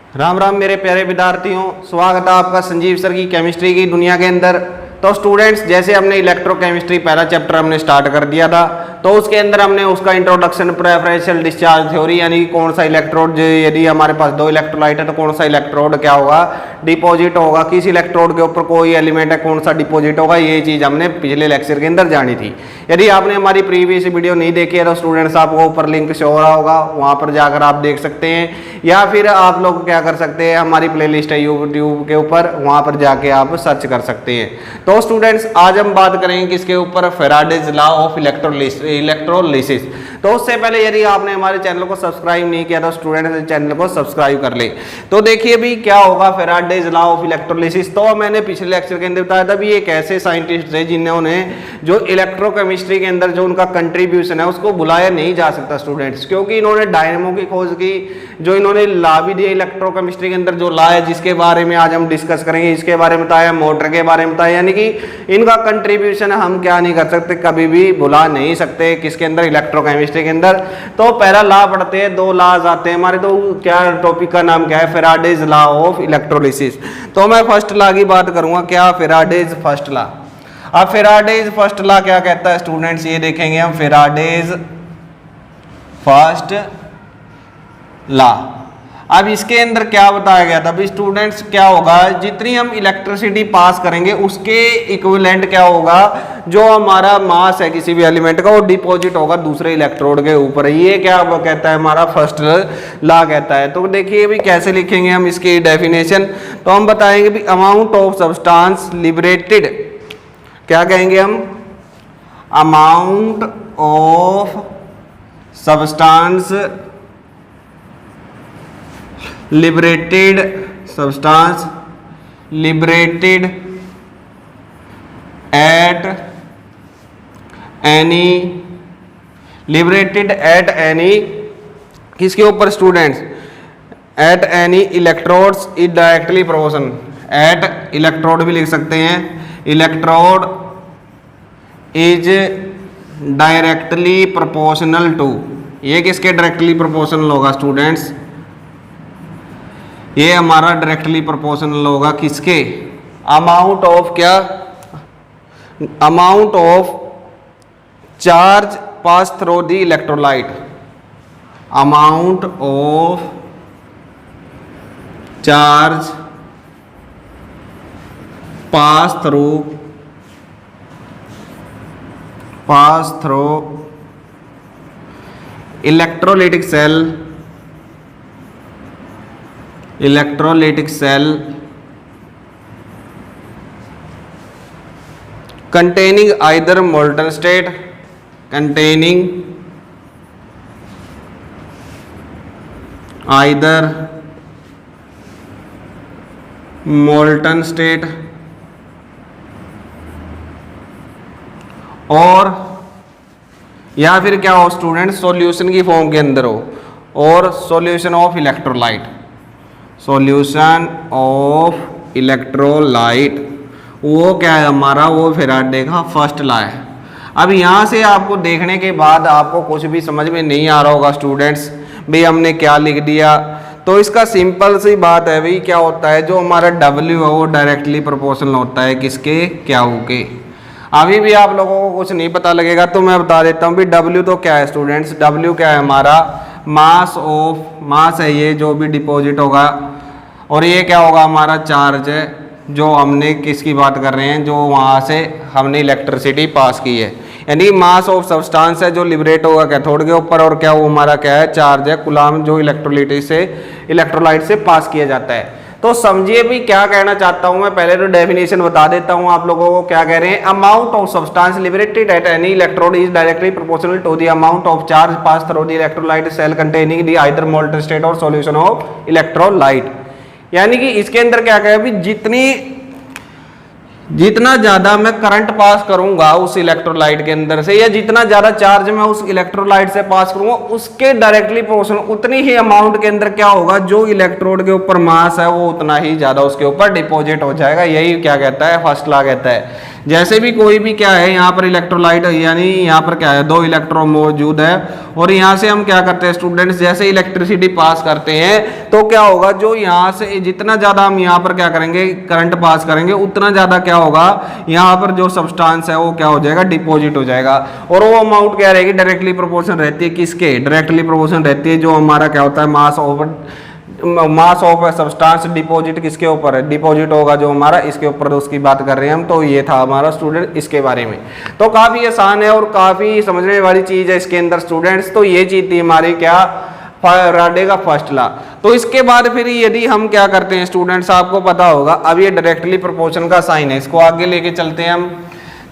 राम राम मेरे प्यारे विद्यार्थियों, स्वागत है आपका संजीव सर की केमिस्ट्री की दुनिया के अंदर। तो स्टूडेंट्स, जैसे हमने इलेक्ट्रोकेमिस्ट्री पहला चैप्टर हमने स्टार्ट कर दिया था, तो उसके अंदर हमने उसका इंट्रोडक्शन, प्रेफरेंशियल डिस्चार्ज थ्योरी, यानी कौन सा इलेक्ट्रोड, यदि हमारे पास दो इलेक्ट्रोलाइट है तो कौन सा इलेक्ट्रोड क्या होगा, डिपॉजिट होगा, किस इलेक्ट्रोड के ऊपर कोई एलिमेंट है कौन सा डिपॉजिट होगा, ये चीज़ हमने पिछले लेक्चर के अंदर जानी थी। यदि आपने हमारी प्रीवियस वीडियो नहीं देखी है तो स्टूडेंट्स आपको ऊपर लिंक शो हो रहा होगा, वहाँ पर जाकर आप देख सकते हैं, या फिर आप लोग क्या कर सकते हैं, हमारी प्लेलिस्ट है यूट्यूब के ऊपर, वहाँ पर जाके आप सर्च कर सकते हैं। तो स्टूडेंट्स, आज हम बात करेंगे किसके ऊपर, फैराडेज लॉ ऑफ इलेक्ट्रोलिसिस। तो उससे पहले यदि आपने हमारे चैनल को सब्सक्राइब नहीं किया तो स्टूडेंट्स चैनल को सब्सक्राइब कर ले। तो देखिए भी क्या होगा फैराडेज लॉ ऑफ इलेक्ट्रोलिसिस। तो मैंने पिछले लेक्चर के अंदर बताया था भी एक ऐसे साइंटिस्ट थे जिन्होंने जो इलेक्ट्रोकेमिस्ट्री के अंदर जो उनका कंट्रीब्यूशन है उसको बुलाया नहीं जा सकता स्टूडेंट्स, क्योंकि इन्होंने डायनेमो की खोज की, जो इन्होंने लॉ भी दिया इलेक्ट्रोकेमिस्ट्री के अंदर, जो लॉ है जिसके बारे में आज हम डिस्कस करेंगे, इसके बारे में बताया, मोटर के बारे में बताया, यानी कि इनका कंट्रीब्यूशन हम क्या नहीं कर सकते, कभी भी भुला नहीं सकते किसके अंदर, इलेक्ट्रोकेमिस्ट्री के अंदर। तो पहला लॉ पढ़ते हैं, दो लॉज आते हैं हमारे। तो क्या टॉपिक का नाम क्या है, फैराडेज लॉ ऑफ इलेक्ट्रोलिसिस। तो मैं फर्स्ट लॉ की बात करूंगा, क्या फैराडेज फर्स्ट लॉ। अब फैराडेज फर्स्ट लॉ क्या कहता है स्टूडेंट्स, ये देखेंगे हम, फैराडेज फर्स्ट लॉ। अब इसके अंदर क्या बताया गया था भी स्टूडेंट्स, क्या होगा, जितनी हम इलेक्ट्रिसिटी पास करेंगे उसके इक्विवेलेंट क्या होगा, जो हमारा मास है किसी भी एलिमेंट का वो डिपॉजिट होगा दूसरे इलेक्ट्रोड के ऊपर। ये क्या कहता है, हमारा फर्स्ट लॉ कहता है। तो देखिए भी कैसे लिखेंगे हम इसकी डेफिनेशन। तो हम बताएंगे भी अमाउंट ऑफ सब्सटेंस लिबरेटेड, क्या कहेंगे हम, amount of substance liberated substance liberated at any किसके ऊपर students, at any electrodes is directly proportion, at electrode भी लिख सकते हैं, electrode is directly proportional to, ये किसके डायरेक्टली प्रोपोर्शनल होगा स्टूडेंट्स, ये हमारा डायरेक्टली प्रोपोर्शनल होगा किसके, अमाउंट ऑफ क्या, amount of charge pass through the electrolyte, amount of charge pass through electrolytic cell containing either molten state, containing either molten state और या फिर क्या हो स्टूडेंट, सॉल्यूशन की फॉर्म के अंदर हो, और solution of electrolyte, solution of electrolyte, वो क्या है हमारा, वो फैराडे का फर्स्ट लॉ है। अब यहाँ से आपको देखने के बाद आपको कुछ भी समझ में नहीं आ रहा होगा स्टूडेंट्स, भाई हमने क्या लिख दिया। तो इसका सिंपल सी बात है भाई, क्या होता है, जो हमारा W है वो डायरेक्टली प्रोपोर्शनल होता है किसके, क्या के। अभी भी आप लोगों को कुछ नहीं पता लगेगा तो मैं बता देता हूँ भी W तो क्या है स्टूडेंट्स, W क्या है हमारा, मास है ये जो भी डिपॉजिट होगा, और ये क्या होगा हमारा चार्ज है, जो हमने किसकी बात कर रहे हैं, जो वहाँ से हमने इलेक्ट्रिसिटी पास की है, यानी मास ऑफ सब्सटेंस है जो लिबरेट होगा कैथोड के ऊपर, और क्या वो हमारा क्या है, चार्ज है, कूलम्ब, जो इलेक्ट्रोलाइट से पास किया जाता है। तो समझिए भी क्या कहना चाहता हूं मैं, पहले तो डेफिनेशन बता देता हूं आप लोगों को, क्या कह रहे हैं, amount of substance liberated at any electrode is directly proportional to the amount of charge pass through the electrolyte cell containing the either molten state और सॉल्यूशन ऑफ इलेक्ट्रोलाइट। यानी कि इसके अंदर क्या कहे भी, जितनी जितना ज़्यादा मैं करंट पास करूंगा उस इलेक्ट्रोलाइट के अंदर से, या जितना ज़्यादा चार्ज मैं उस इलेक्ट्रोलाइट से पास करूंगा, उसके डायरेक्टली प्रोपोर्शनल उतनी ही अमाउंट के अंदर क्या होगा, जो इलेक्ट्रोड के ऊपर मास है वो उतना ही ज़्यादा उसके ऊपर डिपॉजिट हो जाएगा। यही क्या कहता है, फर्स्ट लॉ कहता है। जैसे भी कोई भी क्या है, यहाँ पर इलेक्ट्रोलाइट यानी यहाँ पर क्या है, दो इलेक्ट्रॉन मौजूद है, और यहाँ से हम क्या करते हैं स्टूडेंट्स, जैसे इलेक्ट्रिसिटी पास करते हैं तो क्या होगा, जो यहाँ से जितना ज़्यादा हम यहाँ पर क्या करेंगे, करंट पास करेंगे, उतना ज़्यादा क्या होगा, यहाँ पर जो सब्सटेंस है वो क्या हो जाएगा, डिपॉजिट हो जाएगा। और वो अमाउंट क्या रहेगी, डायरेक्टली प्रोपोर्शन रहती है किसके, डायरेक्टली प्रोपोर्शन रहती है जो हमारा क्या होता है, मास ऑफ सब्सटेंस डिपॉजिट किसके ऊपर है, डिपॉजिट होगा जो हमारा इसके ऊपर, उसकी बात कर रहे हैं हम। तो ये था हमारा स्टूडेंट इसके बारे में। तो काफ़ी आसान है और काफ़ी समझने वाली चीज़ है इसके अंदर स्टूडेंट्स। तो ये चीज़ थी हमारी क्या, फैराडे का फर्स्ट लॉ। तो इसके बाद फिर यदि हम क्या करते हैं स्टूडेंट्स, आपको पता होगा, अब ये डायरेक्टली प्रोपोर्शन का साइन है, इसको आगे लेके चलते हैं हम,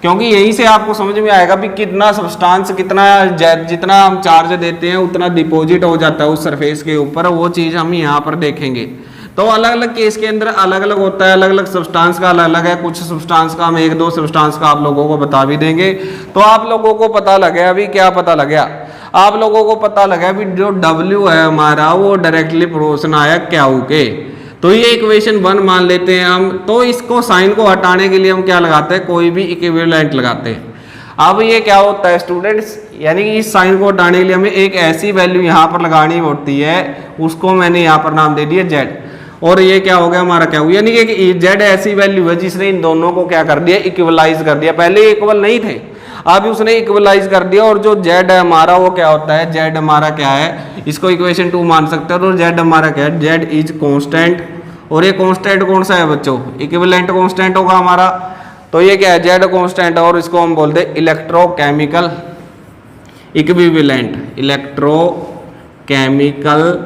क्योंकि यहीं से आपको समझ में आएगा भी कितना सब्सटेंस, कितना जितना हम चार्ज देते हैं उतना डिपॉजिट हो जाता है उस सरफेस के ऊपर, वो चीज़ हम यहाँ पर देखेंगे। तो अलग अलग केस के अंदर अलग अलग होता है, अलग अलग सब्सटेंस का अलग अलग है। कुछ सब्सटेंस का हम एक दो सब्सटेंस का आप लोगों को बता भी देंगे। तो आप लोगों को पता लग गया अभी, क्या पता लग गया, आप लोगों को पता लगा भी जो W है हमारा वो डायरेक्टली प्रोपोर्शन आया Q के। तो ये इक्वेशन 1 मान लेते हैं हम। तो इसको साइन को हटाने के लिए हम क्या लगाते हैं, कोई भी इक्विवेलेंट लगाते हैं। अब ये क्या होता है स्टूडेंट्स, यानी कि इस साइन को हटाने के लिए हमें एक ऐसी वैल्यू यहाँ पर लगानी होती है, उसको मैंने यहाँ पर नाम दे दिया Z। और ये क्या हो गया हमारा, क्या हुआ, यानी कि Z ऐसी वैल्यू है जिसने इन दोनों को क्या कर दिया, इक्वलाइज कर दिया। पहले इक्वल नहीं थे, अब उसने इक्वलाइज कर दिया। और जो Z है हमारा वो क्या होता है, Z हमारा क्या है, इसको इक्वेशन 2 मान सकते हैं। और Z हमारा क्या है, Z इज कांस्टेंट। और ये कांस्टेंट कौन सा है बच्चों, इक्विवेलेंट कांस्टेंट होगा हमारा। तो ये क्या है, Z कांस्टेंट, और इसको हम बोलते हैं इलेक्ट्रोकेमिकल इक्विवेलेंट, इलेक्ट्रोकेमिकल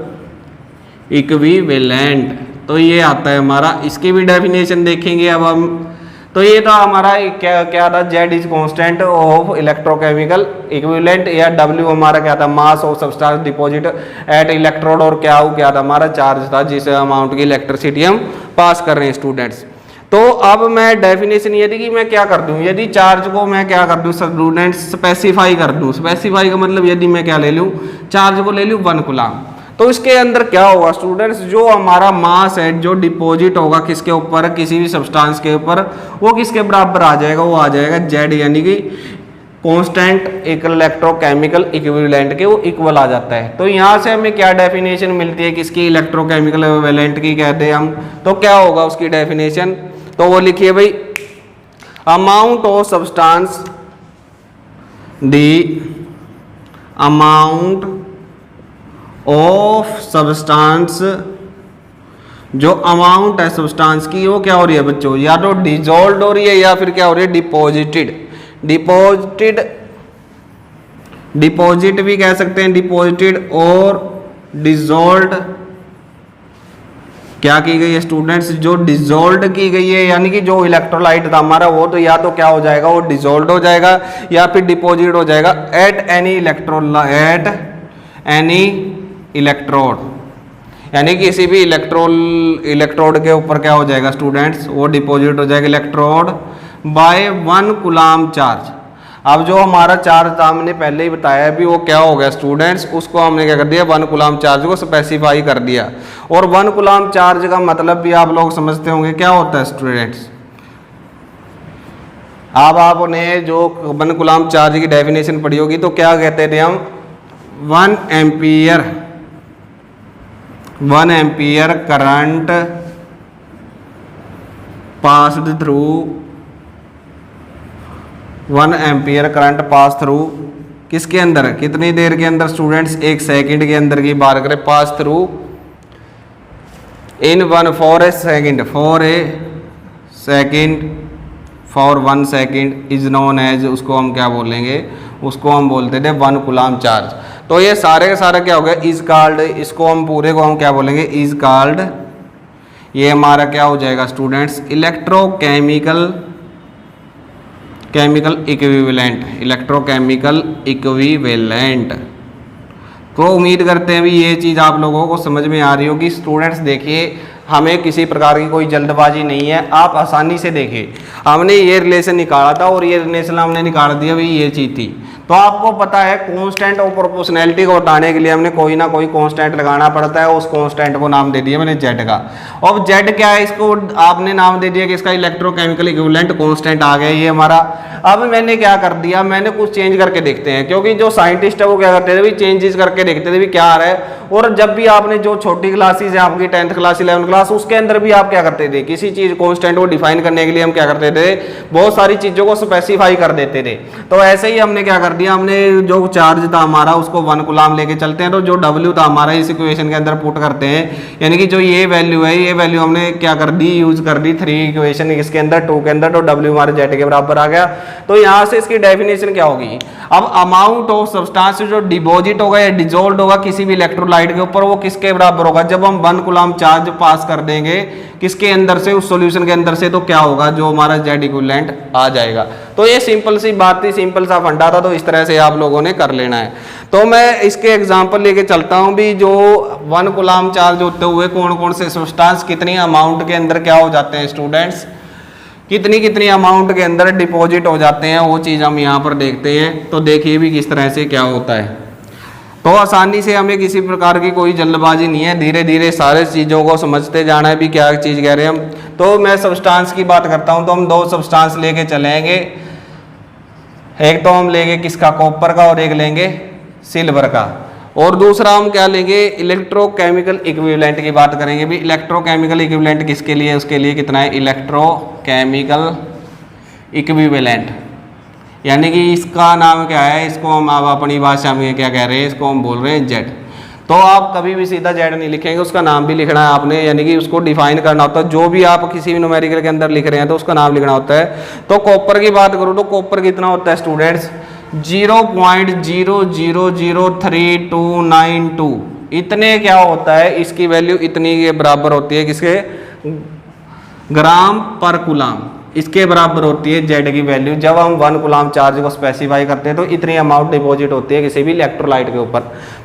इक्विवेलेंट। तो ये आता है हमारा, इसकी भी डेफिनेशन देखेंगे अब हम। तो ये था हमारा क्या था, Z is constant of electrochemical equivalent, या W हमारा क्या था, mass of substance deposit eight electrode, और क्या था हमारा, चार्ज था जिस अमाउंट की इलेक्ट्रिसिटी हम पास कर रहे हैं स्टूडेंट्स। तो अब मैं डेफिनेशन यदि कि मैं क्या कर दूं, यदि चार्ज को मैं क्या कर दूं स्टूडेंट्स, स्पेसिफाई कर दूं। स्पेसिफाई का मतलब यदि मैं क्या ले लूं, चार्ज को ले लूं 1 कूलम। तो इसके अंदर क्या होगा स्टूडेंट्स, जो हमारा मास है जो डिपॉजिट होगा किसके ऊपर, किसी भी सब्सटेंस के ऊपर, वो किसके बराबर आ जाएगा, वो आ जाएगा Z, यानी कि कांस्टेंट इलेक्ट्रोकेमिकल इक्विवेलेंट के, वो इक्वल आ जाता है। तो यहाँ से हमें क्या डेफिनेशन मिलती है किसकी, इलेक्ट्रोकेमिकल इक्विवेलेंट की कहते हैं हम। तो क्या होगा उसकी डेफिनेशन, तो वो लिखिए भाई, amount of substance, the amount of substance, जो अमाउंट है सब्सटेंस की वो क्या हो रही है बच्चों, या तो डिजोल्व हो रही है या फिर क्या हो रही है, डिपॉजिट भी कह सकते हैं, डिपॉजिटेड और डिजोल्व क्या की गई है स्टूडेंट्स, जो डिजोल्व की गई है, यानी कि जो इलेक्ट्रोलाइट था हमारा वो तो या तो क्या हो जाएगा, वो डिजोल्व हो जाएगा या फिर डिपॉजिट हो जाएगा एट एनी इलेक्ट्रोड, यानी कि किसी भी इलेक्ट्रोड के ऊपर क्या हो जाएगा स्टूडेंट्स, वो डिपॉजिट हो जाएगा इलेक्ट्रोड बाय 1 कूलम चार्ज। अब जो हमारा चार्ज था हमने पहले ही बताया है भी, वो क्या हो गया स्टूडेंट्स, उसको हमने क्या कर दिया, 1 कूलम चार्ज को स्पेसिफाई कर दिया। और 1 कूलम चार्ज का मतलब भी आप लोग समझते होंगे क्या होता है स्टूडेंट्स। अब आपने जो 1 कूलम चार्ज की डेफिनेशन पढ़ी होगी, तो क्या कहते थे हम, 1 ampere current passed through, 1 ampere current pass through किसके अंदर, कितनी देर के अंदर स्टूडेंट्स, 1 सेकंड के अंदर की बात करें, pass through in 1 for a second, for 1 second is known as, उसको हम क्या बोलेंगे, उसको हम बोलते थे 1 कूलम चार्ज। तो ये सारे का सारा क्या हो गया, इज कॉल्ड, इसको हम पूरे को हम क्या बोलेंगे, इज कॉल्ड, ये हमारा क्या हो जाएगा students, chemical equivalent, electrochemical equivalent. तो उम्मीद करते हैं भी ये चीज़ आप लोगों को समझ में आ रही होगी स्टूडेंट्स। देखिए हमें किसी प्रकार की कोई जल्दबाजी नहीं है, आप आसानी से देखिए। हमने ये रिलेशन निकाला था और ये रिलेशन हमने निकाल दिया भाई ये चीज़ थी। तो आपको पता है कांस्टेंट और प्रोपोर्शनैलिटी को हटाने के लिए हमने कोई ना कोई कांस्टेंट लगाना पड़ता है। उस कांस्टेंट को नाम दे दिया मैंने जेड का। अब जेड क्या है, इसको आपने नाम दे दिया कि इसका इलेक्ट्रोकेमिकल इक्विवेलेंट कांस्टेंट आ गया ये हमारा। अब मैंने क्या कर दिया, मैंने कुछ चेंज करके देखते हैं, क्योंकि जो साइंटिस्ट है वो क्या करते थे भाई, चेंजेस करके देखते थे भी क्या आ रहा है। और जब भी आपने जो छोटी क्लासेस है आपकी 10th क्लास 11th क्लास, उसके अंदर भी आप क्या करते थे, किसी चीज कांस्टेंट को डिफाइन करने के लिए हम क्या करते थे, बहुत सारी चीजों को स्पेसिफाई कर देते थे। तो ऐसे ही हमने क्या कर दिया, हमने जो चार्ज था हमारा उसको 1 कूलम लेके चलते हैं, तो जो W था हमारा इस इक्वेशन के अंदर पुट करते हैं, यानी कि जो ये वैल्यू है, ये वैल्यू हमने क्या कर दी, यूज कर दी 3 इक्वेशन इसके अंदर 2 के अंदर, तो W हमारे जेड के बराबर आ गया। तो यहाँ से इसकी डेफिनेशन क्या होगी, अब अमाउंट ऑफ सब्सटेंस जो डिपॉजिट होगा या डिजोल्व होगा किसी भी इलेक्ट्रोलाइट के ऊपर, वो किसके बराबर होगा, जब हम 1 कूलम चार्ज पास कर देंगे किसके अंदर से, उस सॉल्यूशन के अंदर से, तो क्या होगा, जो हमारा जेड इक्विवेलेंट आ जाएगा। तो ये सिंपल सी बात थी, सिंपल सा फंडा था, तो इस तरह से आप लोगों ने कर लेना है। तो मैं इसके एग्जांपल लेके चलता हूं भी, जो 1 कूलम चार्ज होते हुए कौन कौन से सब्सटेंस कितनी अमाउंट के अंदर क्या हो जाते हैं स्टूडेंट्स, कितनी कितनी अमाउंट के अंदर डिपॉजिट हो जाते हैं, वो चीज़ हम यहाँ पर देखते हैं। तो देखिए भी किस तरह से क्या होता है। तो आसानी से, हमें किसी प्रकार की कोई जल्दबाजी नहीं है, धीरे धीरे सारे चीज़ों को समझते जाना है भी क्या चीज़ कह रहे हैं हम। तो मैं सब्सटेंस की बात करता हूँ, तो हम 2 सब्सटेंस लेके चलेंगे, एक तो हम लेंगे किसका, कॉपर का, और एक लेंगे सिल्वर का, और दूसरा हम क्या लेंगे, इलेक्ट्रोकेमिकल इक्विवेलेंट की बात करेंगे भी। इलेक्ट्रोकेमिकल इक्विवेलेंट किसके लिए, उसके लिए कितना है, इलेक्ट्रोकेमिकल इक्विवेलेंट, यानी कि इसका नाम क्या है, इसको हम अब अपनी भाषा में क्या कह रहे हैं, इसको हम बोल रहे हैं जेड। तो आप कभी भी सीधा जेड नहीं लिखेंगे, उसका नाम भी लिखना है आपने, यानी कि उसको डिफाइन करना होता है। जो भी आप किसी भी न्यूमेरिकल के अंदर लिख रहे हैं तो उसका नाम लिखना होता है। तो कॉपर की बात करूँ तो कॉपर कितना होता है स्टूडेंट्स, 0.000392 इतने क्या होता है, इसकी वैल्यू इतनी के बराबर होती है, किसके, ग्राम पर कूलम, इसके बराबर होती है जेड की वैल्यू। जब हम 1 कूलम चार्ज को स्पेसिफाई करते हैं तो इतनी अमाउंट डिपॉजिट होती है किसी भी इलेक्ट्रोलाइट के ऊपर।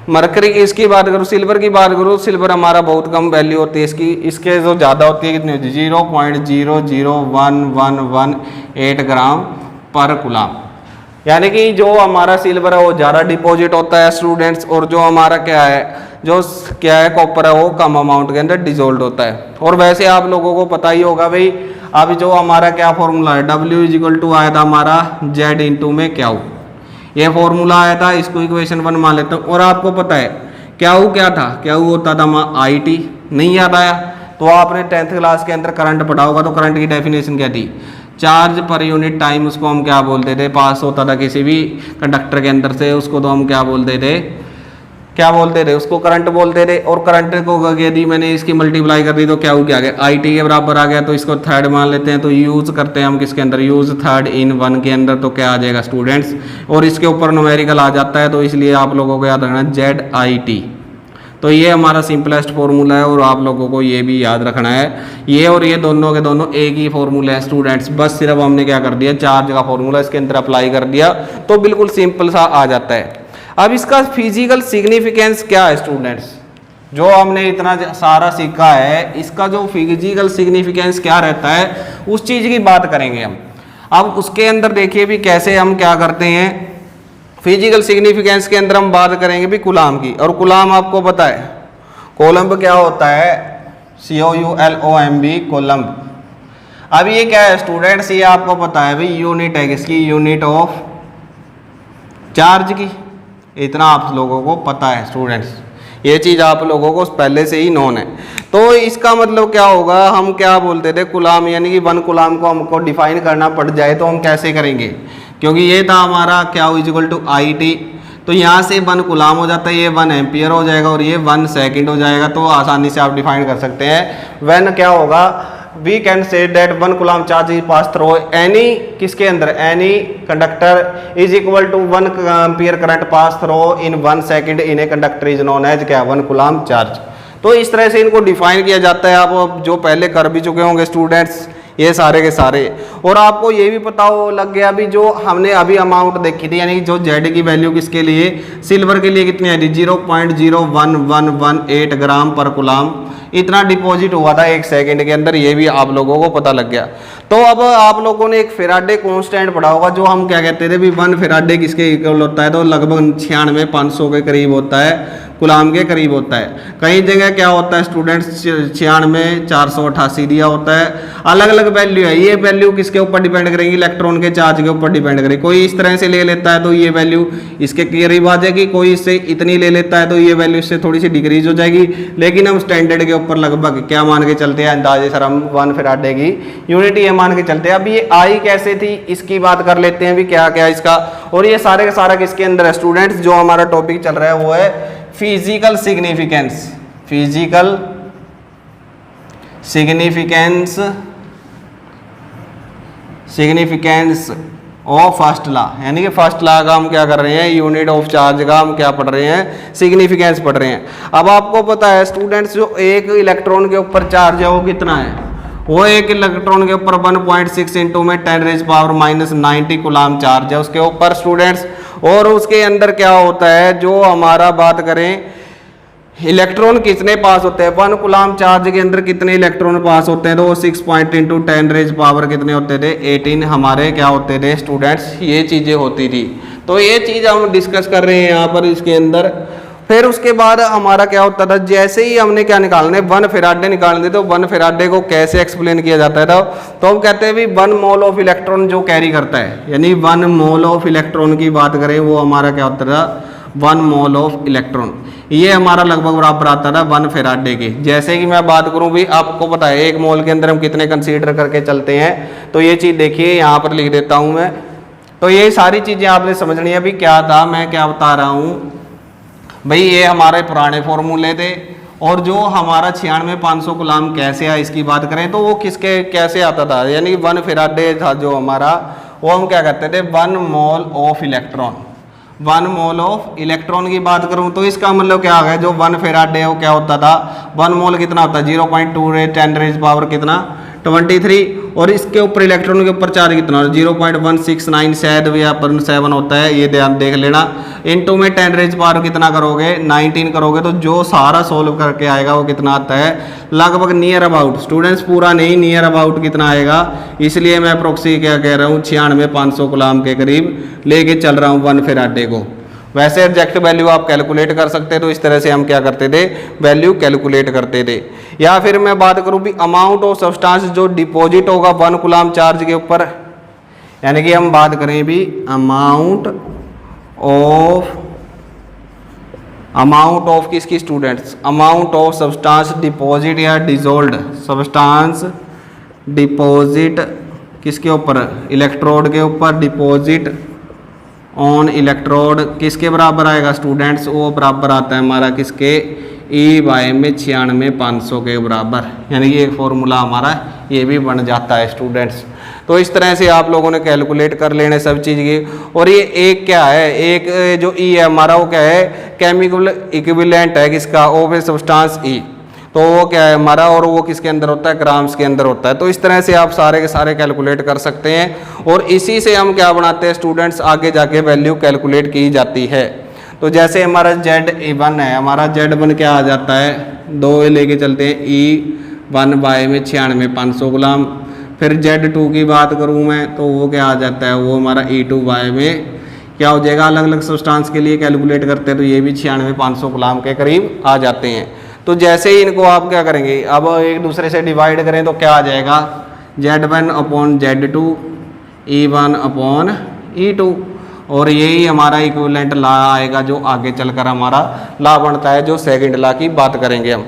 मरकरी की इसकी बात करूँ, सिल्वर की बात करूँ, सिल्वर हमारा बहुत कम वैल्यू होती है इसकी, इसके जो ज़्यादा होती है कितनी होती है, 0.00118 ग्राम पर कूलम, यानी कि जो हमारा सिल्वर है वो ज़्यादा डिपॉजिट होता है स्टूडेंट्स, और जो हमारा क्या है, जो क्या है कॉपर है, वो कम अमाउंट के अंदर डिजोल्व होता है। और वैसे आप लोगों को पता ही होगा भाई, अब जो हमारा क्या फॉर्मूला है, W आया था हमारा Z इंटू में क्यू, ये फॉर्मूला आया था, इसको इक्वेशन 1 मान लेते हैं। और आपको पता है क्यू क्या था, क्यू होता था IT, नहीं याद आया तो आपने 10th क्लास के अंदर करंट पढ़ा होगा, तो करंट की डेफिनेशन क्या थी, चार्ज पर यूनिट टाइम, उसको हम क्या बोलते थे, पास होता था किसी भी कंडक्टर के अंदर से, उसको तो हम क्या बोलते थे, उसको करंट बोलते थे। और करंट को यदि मैंने इसकी मल्टीप्लाई कर दी तो क्या हो गया, IT के बराबर आ गया, तो इसको थर्ड मान लेते हैं। तो यूज करते हैं हम किसके अंदर, यूज थर्ड इन 1 के अंदर, तो क्या आ जाएगा स्टूडेंट्स, और इसके ऊपर न्यूमेरिकल आ जाता है, तो इसलिए आप लोगों को याद रखना ZIT। तो ये हमारा सिंपलेस्ट फॉर्मूला है, और आप लोगों को ये भी याद रखना है, ये और ये दोनों के दोनों एक ही फॉर्मूला है स्टूडेंट्स, बस सिर्फ हमने क्या कर दिया, चार्ज का फॉर्मूला इसके अंदर अप्लाई कर दिया, तो बिल्कुल सिंपल सा आ जाता है। अब इसका फिजिकल सिग्निफिकेंस क्या है स्टूडेंट्स, जो हमने इतना सारा सीखा है, इसका जो फिजिकल सिग्निफिकेंस क्या रहता है, उस चीज़ की बात करेंगे हम। अब उसके अंदर देखिए भी कैसे हम क्या करते हैं, फिजिकल सिग्निफिकेंस के अंदर हम बात करेंगे भी कूलम की। और कूलम आपको पता है कोलम्ब क्या होता है, COULOMB कोलम्ब। अब ये क्या है स्टूडेंट्स, ये आपको पता है भाई यूनिट है किसकी, यूनिट ऑफ चार्ज की, इतना आप लोगों को पता है स्टूडेंट्स, ये चीज़ आप लोगों को पहले से ही नोन है। तो इसका मतलब क्या होगा, हम क्या बोलते थे कूलम, यानी कि 1 कूलम को हमको डिफाइन करना पड़ जाए तो हम कैसे करेंगे, क्योंकि ये था हमारा क्या IT, तो यहाँ से 1 कूलम हो जाता है, ये 1 एम्पियर हो जाएगा, और ये 1 सेकेंड हो जाएगा। तो आसानी से आप डिफाइन कर सकते हैं, व्हेन क्या होगा, we can say that 1 coulomb charge is pass through any, किसके अंदर, any conductor is equal to 1 ampere current pass through in 1 second in a conductor is known as क्या, 1 कूलम चार्ज। तो इस तरह से इनको डिफाइन किया जाता है, आप जो पहले कर भी चुके होंगे स्टूडेंट्स, ये सारे के सारे। और आपको ये भी पता हो लग गया अभी जो हमने अभी अमाउंट देखी थी, यानी कि जो जेड की वैल्यू किसके लिए, सिल्वर के लिए कितनी आई थी 0.01118 ग्राम पर कुलाम, इतना डिपॉजिट हुआ था 1 सेकंड के अंदर, ये भी आप लोगों को पता लग गया। तो अब आप लोगों ने एक फेराडे कांस्टेंट पढ़ा होगा, जो हम क्या कहते थे भी 1 फेराडे किसके इक्वल होता है, तो लगभग 96-500 के करीब होता है, कुलाम के करीब होता है। कई जगह क्या होता है स्टूडेंट्स 96-488 दिया होता है, अलग अलग वैल्यू है। ये वैल्यू किसके ऊपर डिपेंड करेगी, इलेक्ट्रॉन के चार्ज के ऊपर डिपेंड करेगी। कोई इस तरह से ले लेता है तो ये वैल्यू इसके करीब आ जाएगी, कोई इससे इतनी ले लेता है तो ये वैल्यू इससे थोड़ी सी डिक्रीज हो जाएगी। लेकिन हम स्टैंडर्ड के ऊपर लगभग क्या मान के चलते हैं, अंदाजे सर हम 1 फेराडे की यूनिट ये मान के चलते हैं। अब ये आई कैसे थी इसकी बात कर लेते हैं भी, क्या क्या इसका। और ये सारे का सारा किसके अंदर है स्टूडेंट्स, जो हमारा टॉपिक चल रहा है वो है physical significance, physical significance, significance of first law. यानी कि फर्स्ट लॉ का हम क्या कर रहे हैं, यूनिट ऑफ चार्ज का हम क्या पढ़ रहे हैं, सिग्निफिकेंस पढ़ रहे हैं। अब आपको पता है स्टूडेंट्स जो एक इलेक्ट्रॉन के ऊपर चार्ज है वो कितना है, वो एक इलेक्ट्रॉन के ऊपर 1.6 इंटू में 10⁻⁻90 कुलाम चार्ज है उसके ऊपर स्टूडेंट्स। और उसके अंदर क्या होता है, जो हमारा बात करें इलेक्ट्रॉन कितने पास होते हैं, 1 कुलाम चार्ज के अंदर कितने इलेक्ट्रॉन पास होते हैं, तो वो 6 इंटू 10⁻⁻ कितने होते थे 18 हमारे क्या होते थे स्टूडेंट्स, ये चीजें होती थी। तो ये चीज हम डिस्कस कर रहे हैं यहाँ पर इसके अंदर। फिर उसके बाद हमारा क्या होता था, जैसे ही हमने क्या निकालने 1 फेराडे निकालने, तो 1 फेराडे को कैसे एक्सप्लेन किया जाता था, तो हम कहते हैं भी 1 मोल ऑफ इलेक्ट्रॉन जो कैरी करता है, यानी 1 मोल ऑफ इलेक्ट्रॉन की बात करें वो हमारा क्या होता था 1 मोल ऑफ इलेक्ट्रॉन, ये हमारा लगभग बराबर आता था 1 फेराडे के। जैसे कि मैं बात करूं भी आपको पता है 1 मोल के अंदर हम कितने कंसीडर करके चलते हैं, तो ये चीज देखिए यहाँ पर लिख देता हूं मैं। तो ये सारी चीजें आपने समझनी है। अभी क्या था, मैं क्या बता रहा हूँ भाई, ये हमारे पुराने फॉर्मूले थे। और जो हमारा 96-500 गुलाम कैसे आया इसकी बात करें तो वो किसके कैसे आता था, यानी 1 फेराडे था जो हमारा, वो हम क्या कहते थे 1 mole of electron. 1 mole of electron की बात करूं तो इसका मतलब क्या आ गया, जो 1 फेराडे है वो क्या होता था 1 मोल कितना होता है 0.2 कितना 23। और इसके ऊपर इलेक्ट्रॉन के ऊपर चार्ज कितना 0.169 शायद या 7 होता है, ये ध्यान देख लेना। इनटू में 10⁻⁻ कितना करोगे 19 करोगे, तो जो सारा सोल्व करके आएगा वो कितना आता है लगभग नियर अबाउट स्टूडेंट्स, पूरा नहीं नियर अबाउट कितना आएगा। इसलिए मैं अप्रोक्सी क्या कह रहा हूँ 96-500 गुलाम के करीब लेके चल रहा हूँ 1 फेराडे को। वैसे एग्जैक्ट वैल्यू आप कैलकुलेट कर सकते, तो इस तरह से हम क्या करते थे वैल्यू कैलकुलेट करते थे। या फिर मैं बात करूं भी अमाउंट ऑफ सब्सटेंस जो डिपॉजिट होगा 1 कुलाम चार्ज के ऊपर, यानी कि हम बात करें भी अमाउंट ऑफ किसकी students, amount of substance deposit या डिजोल्ड सब्सटेंस डिपॉजिट किसके ऊपर, इलेक्ट्रोड के ऊपर, डिपॉजिट ऑन इलेक्ट्रोड किसके बराबर आएगा स्टूडेंट्स, वो बराबर आता है हमारा किसके E बाय में 96-500 के बराबर। यानी कि एक फॉर्मूला हमारा ये भी बन जाता है स्टूडेंट्स। तो इस तरह से आप लोगों ने कैलकुलेट कर लेने सब चीज़ की। और ये एक क्या है, एक जो E है हमारा वो क्या है केमिकल इक्विवेलेंट है किसका ऑफ ए सब्सटेंस E, तो वो क्या है हमारा, और वो किसके अंदर होता है ग्राम्स के अंदर होता है। तो इस तरह से आप सारे के सारे कैलकुलेट कर सकते हैं और इसी से हम क्या बनाते हैं स्टूडेंट्स, आगे जाके वैल्यू कैलकुलेट की जाती है। तो जैसे हमारा Z1 है, हमारा Z1 क्या आ जाता है 2 लेके चलते हैं E1 बाय में 96-500 गुलाम। फिर Z2 की बात करूँ मैं तो वो क्या आ जाता है, वो हमारा E2 बाय में क्या हो जाएगा, अलग अलग सब्सटेंस के लिए कैलकुलेट करते हैं तो ये भी 96-500 गुलाम के करीब आ जाते हैं। तो जैसे ही इनको आप क्या करेंगे, अब एक दूसरे से डिवाइड करें तो क्या आ जाएगा Z1/Z2 E1/E2, और यही हमारा इक्विवेलेंट लॉ आएगा जो आगे चलकर हमारा लॉ बनता है, जो सेकंड लॉ की बात करेंगे हम।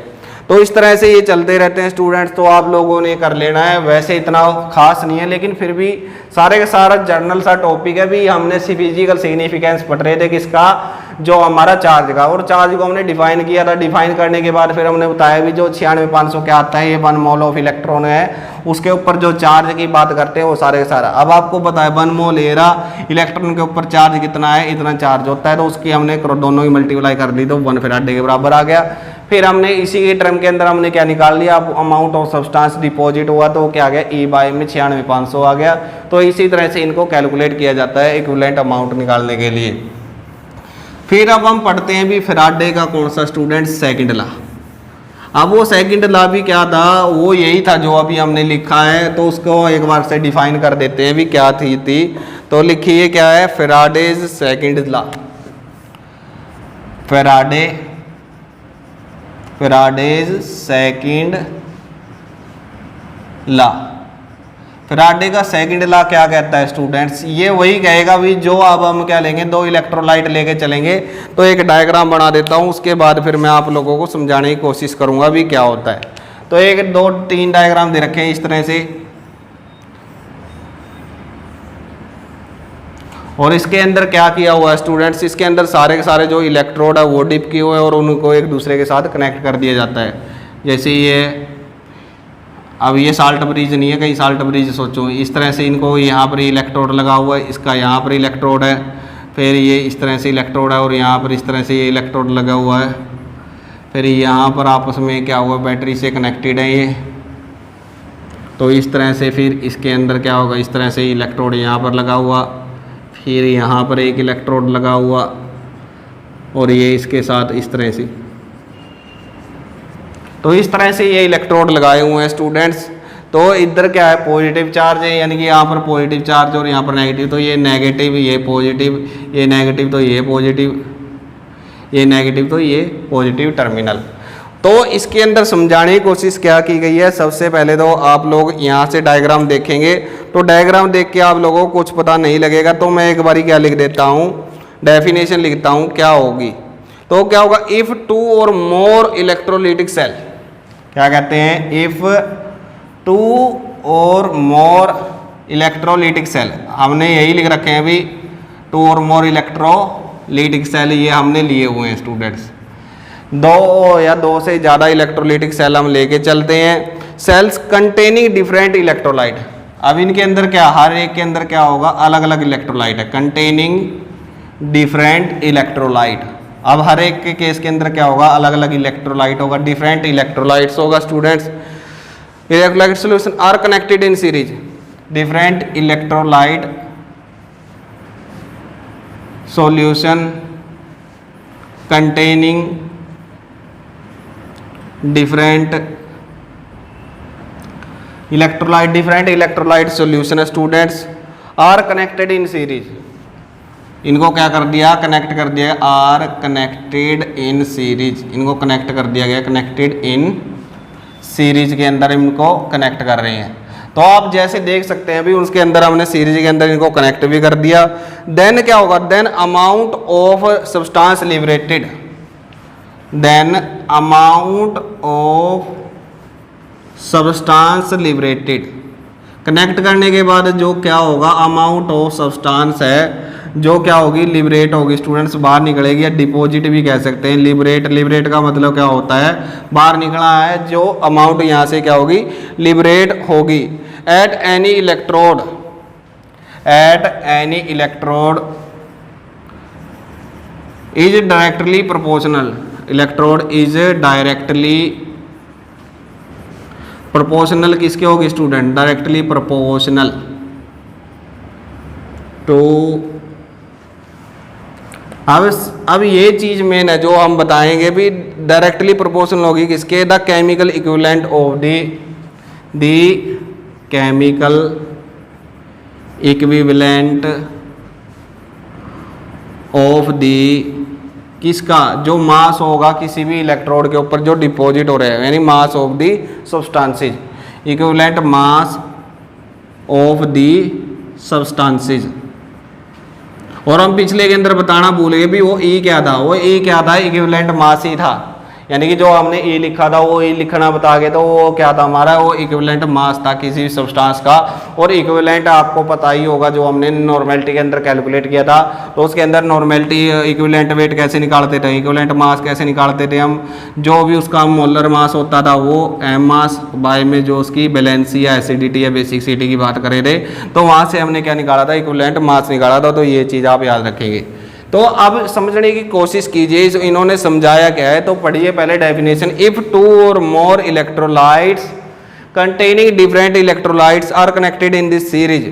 तो इस तरह से ये चलते रहते हैं स्टूडेंट्स, तो आप लोगों ने कर लेना है। वैसे इतना खास नहीं है लेकिन फिर भी सारे का सारा जर्नल सा टॉपिक है भी। हमने फिजिकल सिग्निफिकेंस पढ़ रहे थे किसका, जो हमारा चार्ज का, और चार्ज को हमने डिफाइन किया था। डिफाइन करने के बाद फिर हमने बताया भी जो 96-500 क्या आता है, ये 1 मोल ऑफ इलेक्ट्रॉन है, उसके ऊपर जो चार्ज की बात करते हैं वो सारे का सारा। अब आपको पता है 1 मोल एरा इलेक्ट्रॉन के ऊपर चार्ज कितना है, इतना चार्ज होता है, तो उसकी हमने दोनों की मल्टीप्लाई कर दी तो 1 फेराडे के बराबर आ गया। फिर हमने इसी के टर्म के अंदर हमने क्या निकाल लिया, अब अमाउंट ऑफ सब्सटेंस डिपॉजिट हुआ तो क्या आ गया, ई बाय में 96,500 आ गया। तो इसी तरह से इनको कैलकुलेट किया जाता है इक्विवेलेंट अमाउंट निकालने के लिए। फिर अब हम पढ़ते हैं भी फैराडे का कौन सा स्टूडेंट, सेकंड लॉ। अब वो सेकंड लॉ भी क्या था, वो यही था जो अभी हमने लिखा है, तो उसको एक बार से डिफाइन कर देते हैं भी क्या थी। तो लिखिए क्या है, Faraday's second law, Faraday's second law. Faraday का सेकंड लॉ क्या कहता है स्टूडेंट्स, ये वही कहेगा भी जो अब हम क्या लेंगे, दो इलेक्ट्रोलाइट लेके चलेंगे। तो एक डायग्राम बना देता हूँ, उसके बाद फिर मैं आप लोगों को समझाने की कोशिश करूंगा भी क्या होता है। तो एक दो तीन डायग्राम दे रखे हैं इस तरह से, और इसके अंदर क्या किया हुआ है स्टूडेंट्स, इसके अंदर सारे के सारे जो इलेक्ट्रोड है वो डिप किए हुए हैं और उनको एक दूसरे के साथ कनेक्ट कर दिया जाता है। जैसे ये अब ये साल्ट ब्रिज नहीं है, कहीं साल्ट ब्रिज सोचो, इस तरह से इनको यहाँ पर इलेक्ट्रोड लगा हुआ है, इसका यहाँ पर इलेक्ट्रोड है, फिर ये इस तरह से इलेक्ट्रोड है और यहाँ पर इस तरह से ये इलेक्ट्रोड लगा हुआ है, फिर यहाँ पर आपस में क्या हुआ, बैटरी से कनेक्टेड है ये। तो इस तरह से फिर इसके अंदर क्या होगा, इस तरह से इलेक्ट्रोड यहाँ पर लगा हुआ, फिर यहाँ पर एक इलेक्ट्रोड लगा हुआ और ये इसके साथ इस तरह से। तो इस तरह से ये इलेक्ट्रोड लगाए हुए हैं स्टूडेंट्स। तो इधर क्या है, पॉजिटिव चार्ज है, यानी कि यहाँ पर पॉजिटिव चार्ज और यहाँ पर नेगेटिव। तो ये नेगेटिव, ये पॉजिटिव, ये नेगेटिव, तो ये पॉजिटिव, ये नेगेटिव, तो ये पॉजिटिव टर्मिनल। तो इसके अंदर समझाने की कोशिश क्या की गई है, सबसे पहले तो आप लोग यहाँ से डायग्राम देखेंगे, तो डायग्राम देख के आप लोगों को कुछ पता नहीं लगेगा। तो मैं एक बारी क्या लिख देता हूँ, डेफिनेशन लिखता हूँ क्या होगी। तो क्या होगा, if two or more electrolytic cell, क्या कहते हैं, if two or more electrolytic cell, हमने यही लिख रखे हैं अभी, to or more electrolytic cell ये हमने लिए हुए हैं स्टूडेंट्स। दो या दो से ज़्यादा इलेक्ट्रोलिटिक सेल हम लेके चलते हैं। सेल्स कंटेनिंग डिफरेंट इलेक्ट्रोलाइट, अब इनके अंदर क्या, हर एक के अंदर क्या होगा, अलग अलग इलेक्ट्रोलाइट है, कंटेनिंग डिफरेंट इलेक्ट्रोलाइट। अब हर एक के केस के अंदर क्या होगा, अलग अलग इलेक्ट्रोलाइट होगा, डिफरेंट इलेक्ट्रोलाइट्स होगा students. Electrolyte solution are connected in series, different electrolyte solution containing different electrolyte, different electrolyte solution students are connected in series. इनको क्या कर दिया, कनेक्ट कर दिया, आर कनेक्टेड इन सीरीज, इनको कनेक्ट कर दिया गया, कनेक्टेड इन सीरीज के अंदर इनको कनेक्ट कर रहे हैं। तो आप जैसे देख सकते हैं अभी उसके अंदर हमने सीरीज के अंदर इनको कनेक्ट भी कर दिया। देन क्या होगा, then amount of substance liberated, then amount of substance liberated, connect करने के बाद जो क्या होगा, अमाउंट ऑफ सब्सटेंस है जो क्या होगी, लिबरेट होगी स्टूडेंट्स, बाहर निकलेगी, या डिपॉजिट भी कह सकते हैं। लिबरेट, लिबरेट का मतलब क्या होता है, बाहर निकला है, जो अमाउंट यहाँ से क्या होगी, लिबरेट होगी। Eight any electrode, eight any electrode is directly proportional, electrode is directly proportional, किसके होगी स्टूडेंट, डायरेक्टली प्रोपोर्शनल टू। अब ये चीज मेन है जो हम बताएंगे भी, डायरेक्टली प्रोपोर्शनल होगी किसके, the chemical equivalent of the chemical equivalent of the, किसका, जो मास होगा किसी भी इलेक्ट्रोड के ऊपर जो डिपॉजिट हो रहे हैं, यानी मास of the substances, equivalent mass of the substances. और हम पिछले के अंदर बताना भूल गए भी वो ई क्या था, वो ई क्या था, इक्विवेलेंट मास ही था, यानी कि जो हमने ई लिखा था वो ई लिखना बता के, तो वो क्या था हमारा, वो इक्विवेलेंट मास था किसी भी सब्सटेंस का। और इक्विवेलेंट आपको पता ही होगा, जो हमने नॉर्मेलिटी के अंदर कैलकुलेट किया था, तो उसके अंदर नॉर्मेलिटी इक्विवेलेंट वेट कैसे निकालते थे, इक्विवेलेंट मास कैसे निकालते थे हम, जो भी उसका मोलर मास होता था वो एम मास बाय में जो उसकी बैलेंसी या एसिडिटी या बेसिसिटी की बात करे थे, तो वहाँ से हमने क्या निकाला था, इक्विवेलेंट मास निकाला था। तो ये चीज़ आप याद रखेंगे। तो अब समझने की कोशिश कीजिए इन्होंने समझाया क्या है। तो पढ़िए पहले definition. If two or more electrolytes containing different electrolytes are connected in this series,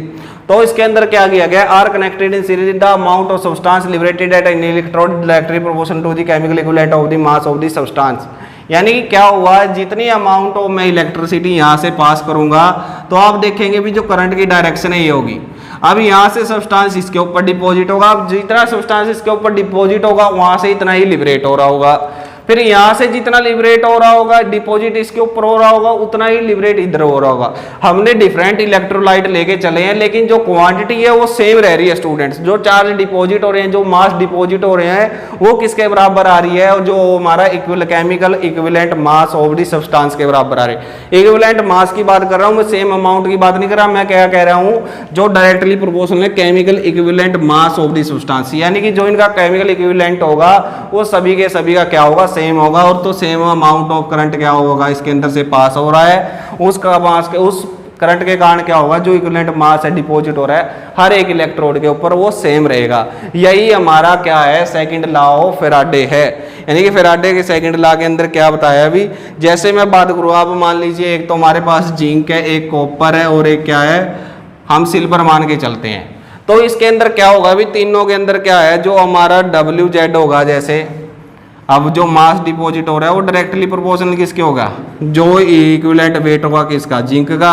तो इसके अंदर क्या किया गया, are connected in series the amount of substance liberated at an electrode directly proportional to the chemical equivalent of the mass of the substance. यानी कि क्या हुआ, जितनी अमाउंट ऑफ मैं इलेक्ट्रिसिटी यहाँ से पास करूंगा तो आप देखेंगे भी जो करंट की डायरेक्शन है ये होगी। अब यहाँ से सब्सटेंस इसके ऊपर डिपॉजिट होगा, अब जितना सब्सटेंस इसके ऊपर डिपॉजिट होगा वहां से इतना ही लिबरेट हो रहा होगा, फिर यहाँ से जितना लिबरेट हो रहा होगा डिपॉजिट इसके ऊपर हो रहा होगा उतना ही लिबरेट इधर हो रहा होगा। हमने डिफरेंट इलेक्ट्रोलाइट लेके चले हैं लेकिन जो क्वांटिटी है वो सेम रह रही है स्टूडेंट्स। जो चार्ज डिपॉजिट हो रहे हैं, जो मास डिपॉजिट हो रहे हैं वो किसके बराबर आ रही है, और जो हमारा chemical equivalent mass of the substance के बराबर आ रही है। इक्विवेलेंट मास की बात कर रहा हूँ मैं, सेम अमाउंट की बात नहीं कर रहा। मैं क्या कह रहा हूँ, जो डायरेक्टली प्रोपोर्शनल है chemical equivalent mass of the substance, यानी कि जो इनका केमिकल इक्विवेलेंट होगा वो सभी के सभी का क्या होगा, सेम होगा। और तो सेम अमाउंट ऑफ करंट क्या होगा इसके अंदर से पास हो रहा है, उसका मास के उस करंट के कारण क्या होगा, जो इक्विवेलेंट मास है डिपॉजिट हो रहा है हर एक इलेक्ट्रोड के ऊपर वो सेम रहेगा। यही हमारा क्या है, सेकंड लॉ ऑफ फैराडे है। यानी कि फैराडे के सेकंड लॉ के अंदर क्या बताया अभी, जैसे मैं बात करूँ, आप मान लीजिए एक तो हमारे पास जिंक है, एक कॉपर है और एक क्या है हम सिल्वर मान के चलते हैं। तो इसके अंदर क्या होगा अभी, तीनों के अंदर क्या है, जो हमारा WZ होगा, जैसे अब जो मास डिपॉजिट हो रहा है वो डायरेक्टली प्रोपोर्शनल किसके होगा, जो इक्विवेलेंट वेट होगा किसका, जिंक का।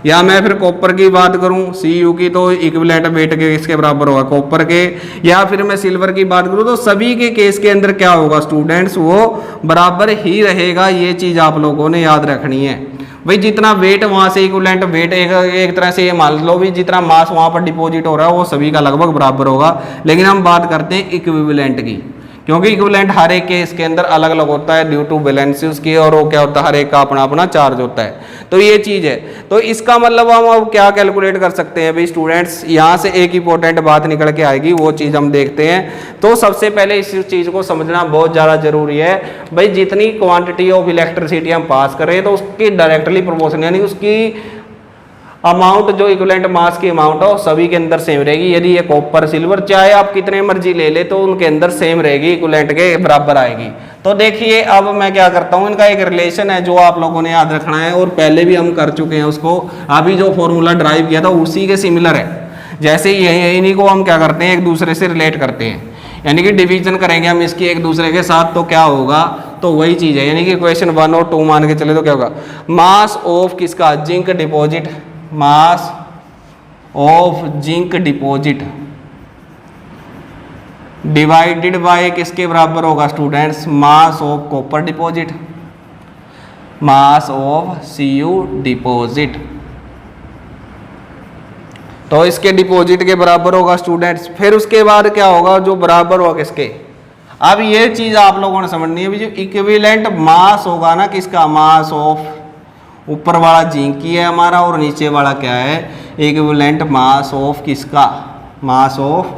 या मैं फिर कॉपर की बात करूं Cu की, तो इक्विवेलेंट वेट के किसके बराबर होगा, कॉपर के। या फिर मैं सिल्वर की बात करूं तो सभी के केस के अंदर क्या होगा स्टूडेंट्स, वो बराबर ही रहेगा। ये चीज आप लोगों ने याद रखनी है भाई। जितना वेट वहां से इक्विवेलेंट वेट एक तरह से ये मान लो भी जितना मास वहां पर डिपॉजिट हो रहा है वो सभी का लगभग बराबर होगा। लेकिन हम बात करते हैं इक्विवेलेंट की, क्योंकि इक्विवेलेंट हर एक के इसके अंदर अलग अलग होता है ड्यू टू बैलेंस उसकी, और वो क्या होता है हर एक का अपना अपना चार्ज होता है। तो ये चीज है। तो इसका मतलब हम अब क्या कैलकुलेट कर सकते हैं भाई स्टूडेंट्स, यहाँ से एक इंपॉर्टेंट बात निकल के आएगी, वो चीज हम देखते हैं। तो सबसे पहले इस चीज को समझना बहुत ज्यादा जरूरी है भाई, जितनी क्वांटिटी ऑफ इलेक्ट्रिसिटी हम पास करें तो उसकी डायरेक्टली प्रोपोर्शनल यानी उसकी अमाउंट जो इक्विवेलेंट मास की अमाउंट है सभी के अंदर सेम रहेगी। यदि ये कॉपर सिल्वर चाहे आप कितने मर्जी ले ले तो उनके अंदर सेम रहेगी, इक्विवेलेंट के बराबर आएगी। तो देखिए अब मैं क्या करता हूँ, इनका एक रिलेशन है जो आप लोगों ने याद रखना है, और पहले भी हम कर चुके हैं उसको। अभी जो फॉर्मूला ड्राइव किया था उसी के सिमिलर है। जैसे इन्हीं को हम क्या करते हैं, एक दूसरे से रिलेट करते हैं, यानी कि डिवीजन करेंगे हम इसकी एक दूसरे के साथ, तो क्या होगा, तो वही चीज है। यानी कि क्वेश्चन 1 और 2 मान के चले तो क्या होगा, मास ऑफ किसका, zinc deposit, mass of zinc deposit divided by किसके बराबर होगा students, mass of copper deposit, mass of Cu deposit. तो इसके डिपॉजिट के बराबर होगा स्टूडेंट्स। फिर उसके बाद क्या होगा, जो बराबर होगा किसके, अब ये चीज आप लोगों ने समझनी है, जो इक्विवेलेंट मास होगा ना किसका, मास ऑफ ऊपर वाला जिंक की है हमारा और नीचे वाला क्या है, इक्विवेलेंट मास ऑफ किसका, मास ऑफ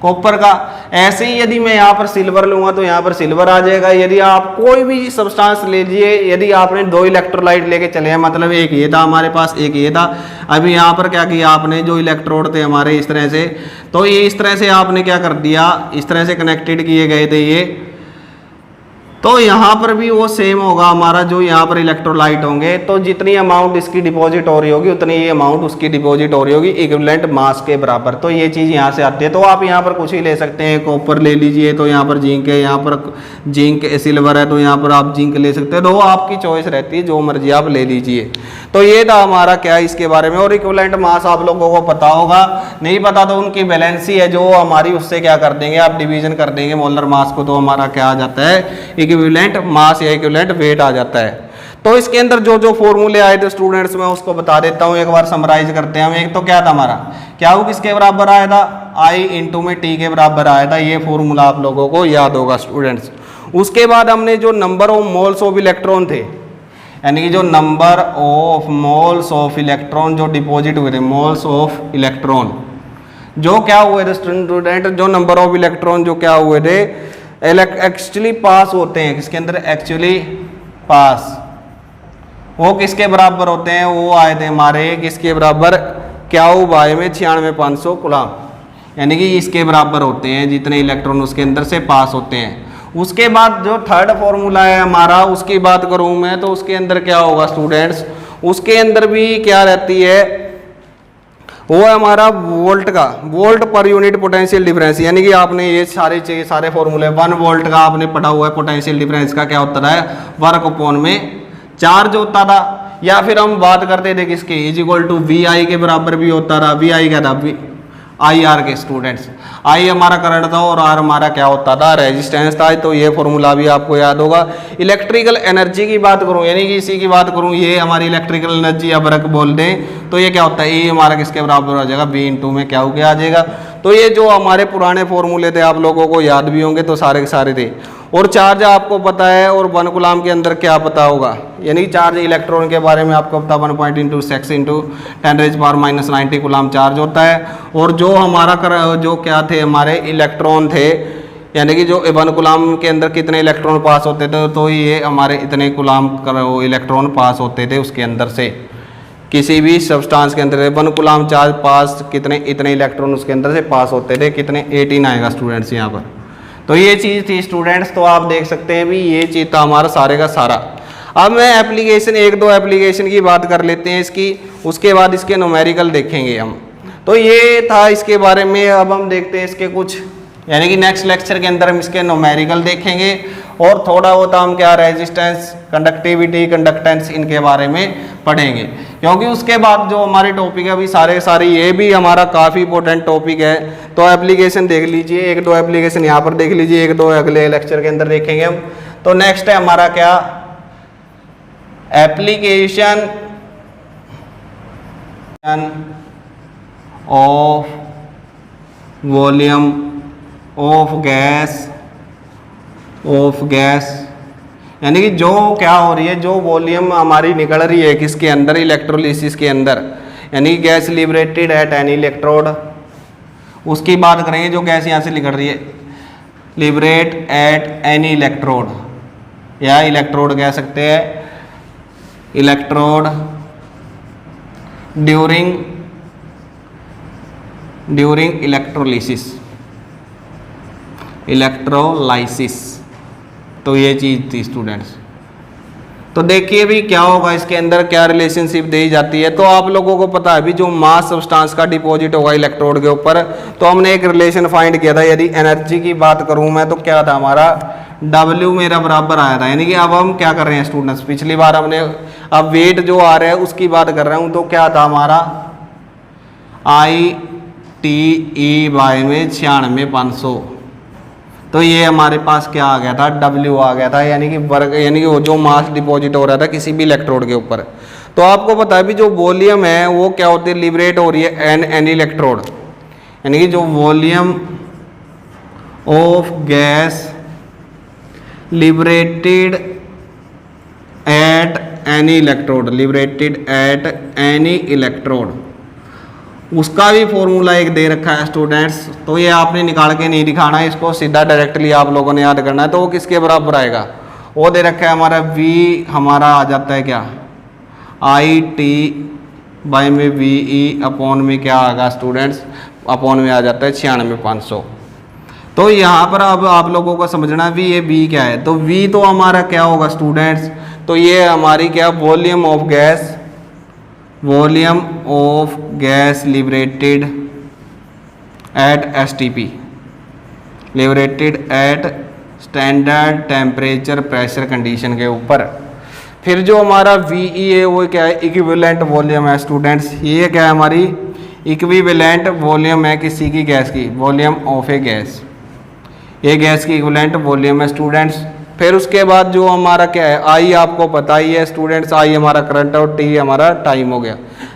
कॉपर का। ऐसे ही यदि मैं यहाँ पर सिल्वर लूंगा तो यहाँ पर सिल्वर आ जाएगा। यदि आप कोई भी सब्सटेंस ले लीजिए, यदि आपने 2 इलेक्ट्रोलाइट लेके चले हैं, मतलब एक ये था हमारे पास, एक ये था। अभी यहाँ पर क्या किया आपने, जो इलेक्ट्रोड थे हमारे इस तरह से, तो ये इस तरह से आपने क्या कर दिया, इस तरह से कनेक्टेड किए गए थे ये। तो यहाँ पर भी वो सेम होगा हमारा, जो यहाँ पर इलेक्ट्रोलाइट होंगे तो जितनी अमाउंट इसकी डिपॉजिट हो रही होगी उतनी ये अमाउंट उसकी डिपॉजिट हो रही होगी इक्विवेलेंट मास के बराबर। तो ये चीज़ यहाँ से आती है। तो आप यहाँ पर कुछ ही ले सकते हैं, कॉपर ले लीजिए तो यहाँ पर जिंक है, यहाँ पर जिंक सिल्वर है तो यहाँ पर आप जिंक ले सकते हैं। तो आपकी चॉइस रहती है, जो मर्जी आप ले लीजिए। तो ये था हमारा क्या इसके बारे में। और इक्विवेलेंट मास आप लोगों को पता होगा, नहीं पता तो उनकी बैलेंसी है जो हमारी, उससे क्या कर देंगे आप डिवीजन कर देंगे मोलर मास को, तो हमारा क्या आ जाता है, इक्विवेलेंट मास या इक्विवेलेंट वेट आ जाता है। तो इसके अंदर जो जो फॉर्मूले आए थे स्टूडेंट्स, मैं उसको बता देता हूँ, एक बार समराइज करते हैं हम। एक तो क्या था हमारा, क्या वो किसके बराबर आया था, I इंटू में T के बराबर आया था। ये फॉर्मूला आप लोगों को याद होगा स्टूडेंट्स। उसके बाद हमने जो number of moles of electron थे, यानी कि जो number of moles of electron जो डिपॉजिट हुए थे, मोल्स ऑफ इलेक्ट्रॉन जो क्या हुए थे स्टूडेंट, जो नंबर ऑफ इलेक्ट्रॉन जो क्या हुए थे एक्चुअली पास होते हैं, किसके अंदर एक्चुअली पास, वो किसके बराबर होते हैं, वो आए थे हमारे किसके बराबर, क्या वो बाय में 96,500 कूलम। यानी कि इसके बराबर होते हैं जितने इलेक्ट्रॉन उसके अंदर से पास होते हैं। उसके बाद जो थर्ड फॉर्मूला है हमारा, उसकी बात करूं मैं तो उसके अंदर क्या होगा स्टूडेंट्स, उसके अंदर भी क्या रहती है, वो है हमारा वोल्ट का, volt per unit potential difference. यानी कि आपने ये सारे फॉर्मूले 1 वोल्ट का आपने पढ़ा हुआ है, पोटेंशियल डिफरेंस का क्या होता है, वर्क अपॉन में चार्ज होता था। या फिर हम बात करते थे किसके, इज इक्वल टू वी आई के बराबर भी होता था। वी आई क्या था, आई आर के स्टूडेंट्स, आई हमारा करंट था और आर हमारा क्या होता था, रेजिस्टेंस था। तो ये फॉर्मूला भी आपको याद होगा। इलेक्ट्रिकल एनर्जी की बात करूं, यानी कि इसी की बात करूं, ये हमारी इलेक्ट्रिकल एनर्जी या वर्क बोल दें तो ये क्या होता है, ये हमारा किसके बराबर हो जाएगा, वी इंटू में क्या हो गया आ जाएगा। तो ये जो हमारे पुराने फॉर्मूले थे आप लोगों को याद भी होंगे, तो सारे के सारे थे। और चार्ज आपको पता है, और 1 कूलाम के अंदर क्या पता होगा, यानी चार्ज इलेक्ट्रॉन के बारे में आपको पता 1.6 इंटू 10⁻⁻90 कूलाम चार्ज होता है। और जो हमारा जो क्या थे हमारे इलेक्ट्रॉन थे, यानी कि जो 1 कूलाम के अंदर कितने इलेक्ट्रॉन पास होते थे, तो ये हमारे इतने कूलाम इलेक्ट्रॉन पास होते थे उसके अंदर से, किसी भी सब्सटेंस के अंदर 1 कूलाम चार्ज पास कितने, इतने इलेक्ट्रॉन उसके अंदर से पास होते थे, कितने 18 आएगा स्टूडेंट्स यहाँ पर। तो ये चीज़ थी स्टूडेंट्स, तो आप देख सकते हैं भी ये चीज़ था हमारा सारे का सारा। अब मैं एप्लीकेशन 1-2 एप्लीकेशन की बात कर लेते हैं इसकी, उसके बाद इसके न्यूमेरिकल देखेंगे हम। तो ये था इसके बारे में। अब हम देखते हैं इसके कुछ, यानी कि नेक्स्ट लेक्चर के अंदर हम इसके न्यूमेरिकल देखेंगे और थोड़ा बहुत हम क्या रेजिस्टेंस, कंडक्टिविटी, कंडक्टेंस इनके बारे में पढ़ेंगे। क्योंकि उसके बाद जो हमारे टॉपिक है अभी सारे ये भी हमारा काफ़ी इंपॉर्टेंट टॉपिक है। तो एप्लीकेशन देख लीजिए, 1-2 एप्लीकेशन यहाँ पर देख लीजिए, 1-2 अगले लेक्चर के अंदर देखेंगे हम। तो नेक्स्ट है हमारा क्या, application of volume of gas, यानी कि जो क्या हो रही है, जो वॉल्यूम हमारी निकल रही है किसके अंदर, इलेक्ट्रोलिसिस के अंदर, यानी gas liberated at any electrode, उसकी बात करेंगे। जो गैस यहाँ से निकल रही है, लिबरेट एट एनी इलेक्ट्रोड, या इलेक्ट्रोड कह सकते हैं, इलेक्ट्रोड ड्यूरिंग इलेक्ट्रोलाइसिस। तो ये चीज़ थी स्टूडेंट्स। तो देखिए भी क्या होगा इसके अंदर, क्या रिलेशनशिप दी जाती है। तो आप लोगों को पता है भी जो मास सब्सटेंस का डिपॉजिट होगा इलेक्ट्रोड के ऊपर, तो हमने एक रिलेशन फाइंड किया था। यदि एनर्जी की बात करूं मैं तो क्या था हमारा, W मेरा बराबर आया था। यानी कि अब हम क्या कर रहे हैं स्टूडेंट्स, पिछली बार हमने, अब वेट जो आ रहा है उसकी बात कर रहा हूँ, तो क्या था हमारा ITE बाय में 96,500। तो ये हमारे पास क्या आ गया था, W आ गया था, यानी कि वर्ग, यानी कि वो जो मास डिपॉजिट हो रहा था किसी भी इलेक्ट्रोड के ऊपर। तो आपको पता है भी जो वॉल्यूम है वो क्या होती है, लिबरेट हो रही है एन इलेक्ट्रोड, यानी कि जो volume of gas liberated at any electrode, उसका भी फॉर्मूला एक दे रखा है स्टूडेंट्स। तो ये आपने निकाल के नहीं दिखाना है, इसको सीधा डायरेक्टली आप लोगों ने याद करना है। तो वो किसके बराबर आएगा, वो दे रखा है हमारा V, हमारा आ जाता है क्या, IT बाय में VE अपॉन में क्या आएगा स्टूडेंट्स, अपॉन में आ जाता है 96,500। तो यहाँ पर अब आप लोगों को समझना भी ये V क्या है। तो V तो हमारा क्या होगा स्टूडेंट्स, तो ये हमारी क्या, volume of gas liberated at STP, liberated at standard temperature pressure condition के ऊपर। फिर जो हमारा VE है वो क्या है, इक्विवेलेंट वॉल्यूम है स्टूडेंट्स। ये क्या है, हमारी इक्विवेलेंट वॉल्यूम है किसी की गैस की, वॉल्यूम ऑफ ए गैस, ये गैस की इक्विवेलेंट वॉल्यूम है स्टूडेंट्स। फिर उसके बाद जो हमारा क्या है, I आपको पता ही है स्टूडेंट्स, I हमारा करंट और T हमारा टाइम हो गया।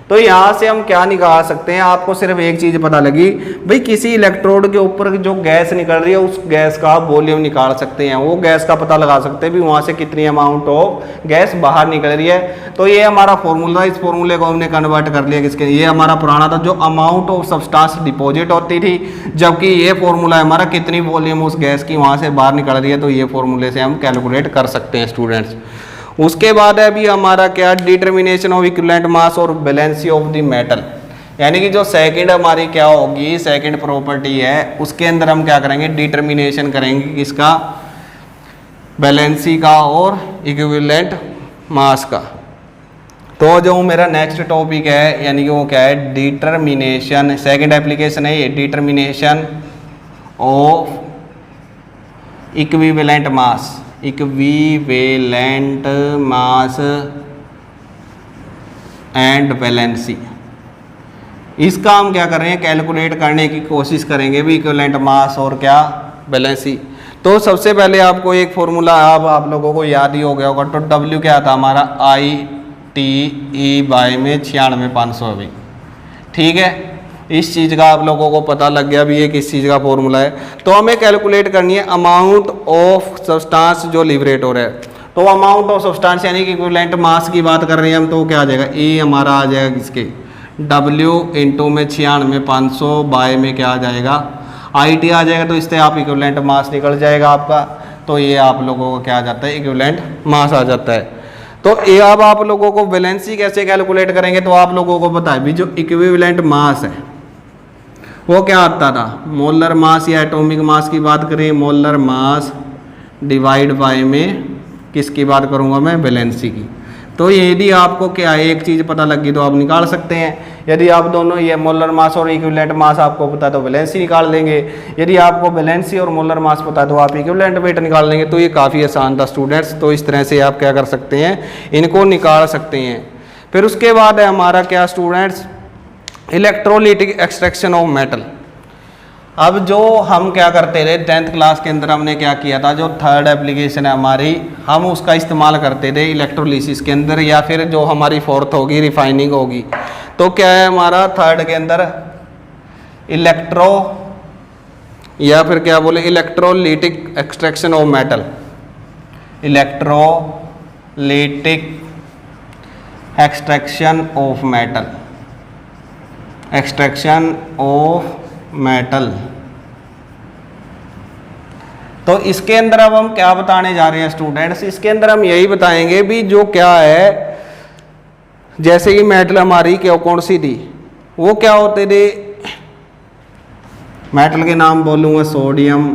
तो यहाँ से हम क्या निकाल सकते हैं, आपको सिर्फ एक चीज़ पता लगी भाई, किसी इलेक्ट्रोड के ऊपर जो गैस निकल रही है उस गैस का वॉल्यूम निकाल सकते हैं, वो गैस का पता लगा सकते हैं भी वहाँ से कितनी अमाउंट ऑफ गैस बाहर निकल रही है। तो ये हमारा फॉर्मूला, इस फॉर्मूले को हमने कन्वर्ट कर लिया किसके, ये हमारा पुराना था जो अमाउंट ऑफ सब्सटेंस डिपॉजिट होती थी, जबकि ये फॉर्मूला हमारा कितनी वॉल्यूम उस गैस की वहाँ से बाहर निकल रही है। तो ये फॉर्मूले से हम कैलकुलेट कर सकते हैं स्टूडेंट्स। उसके बाद है अभी हमारा क्या, डिटर्मिनेशन ऑफ इक्विवेलेंट मास और बैलेंसी ऑफ द मेटल, यानी कि जो सेकंड हमारी क्या होगी, सेकंड प्रॉपर्टी है, उसके अंदर हम क्या करेंगे, डिटर्मिनेशन करेंगे किसका, वैलेंसी का और इक्विवेलेंट मास का। तो जो मेरा नेक्स्ट टॉपिक है यानी कि वो क्या है, डिटर्मिनेशन, सेकंड एप्लीकेशन है ये, determination of equivalent mass, equivalent mass and valency. इसका हम क्या कर रहे हैं, कैलकुलेट करने की कोशिश करेंगे भी, इक्विवेलेंट मास और क्या, वैलेंसी। तो सबसे पहले आपको एक फॉर्मूला अब आप लोगों को याद ही हो गया होगा। तो W क्या था हमारा, ITE बाय में 96,500 अभी, ठीक है। इस चीज़ का आप लोगों को पता लग गया भी ये किस चीज़ का फॉर्मूला है। तो हमें कैलकुलेट करनी है अमाउंट ऑफ सब्सटेंस जो लिबरेट हो रहा है। तो अमाउंट ऑफ सब्सटेंस यानी कि इक्विवेलेंट मास की बात कर रहे हैं हम, तो क्या आ जाएगा, E हमारा आ जाएगा किसके, W इंटू में 96,500 बाय में क्या आ जाएगा, IT आ जाएगा। तो इससे आप इक्विवेलेंट मास निकल जाएगा आपका। तो ये आप लोगों को क्या आ जाता है, इक्विवेलेंट मास आ जाता है। तो ये अब आप लोगों को वैलेंसी कैसे कैलकुलेट करेंगे, तो आप लोगों को पता है भी जो इक्विवेलेंट मास है वो क्या आता था, मोलर मास या एटॉमिक मास की बात करें, मोलर मास डिवाइड बाय में किसकी बात करूंगा मैं, वैलेंसी की। तो यदि आपको क्या एक चीज़ पता लगी तो आप निकाल सकते हैं। यदि आप दोनों ये मोलर मास और इक्विवेलेंट मास आपको पता है तो वैलेंसी निकाल लेंगे। यदि आपको वैलेंसी और मोलर मास पता है तो आप इक्विवेलेंट वेट निकाल लेंगे। तो ये काफ़ी आसान था स्टूडेंट्स। तो इस तरह से आप क्या कर सकते हैं, इनको निकाल सकते हैं। फिर उसके बाद है हमारा क्या students, electrolytic extraction of metal. अब जो हम क्या करते थे 10th क्लास के अंदर, हमने क्या किया था, जो थर्ड एप्लीकेशन है हमारी, हम उसका इस्तेमाल करते थे इलेक्ट्रोलिसिस के अंदर, या फिर जो हमारी फोर्थ होगी रिफाइनिंग होगी। तो क्या है हमारा थर्ड के अंदर इलेक्ट्रो या फिर क्या बोले, electrolytic extraction of metal, electrolytic extraction of metal, extraction of metal. तो इसके अंदर अब हम क्या बताने जा रहे हैं स्टूडेंट्स, इसके अंदर हम यही बताएंगे भी जो क्या है, जैसे कि मेटल हमारी क्या कौन सी थी, वो क्या होते थे, मेटल के नाम बोलूँगा, सोडियम,